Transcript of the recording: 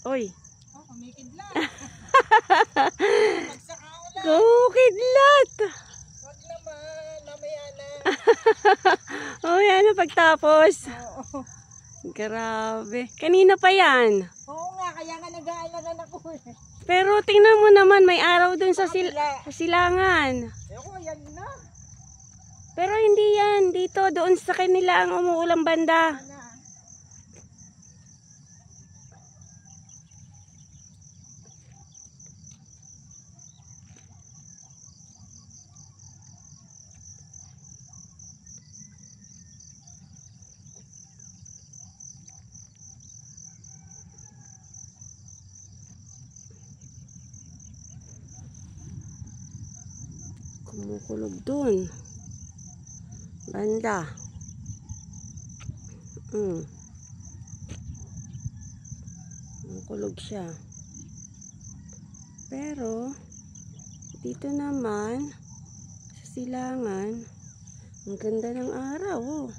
Oy. Oh, kumikidlat. Kumikidlat. Wag naman, mamaya na. Oh, yan pagtapos. Oo. Grabe. Kanina pa yan. Oo nga, kaya nga nag-aalagan ako eh. Pero tingnan mo naman, may araw dun sa silangan. Ako, yan na. Pero hindi yan. Dito, doon sa kanila ang umuulang banda. Ana. Kumukulog dun. Banda. Kumukulog siya. Pero, dito naman, sa silangan, ang ganda ng araw, oh.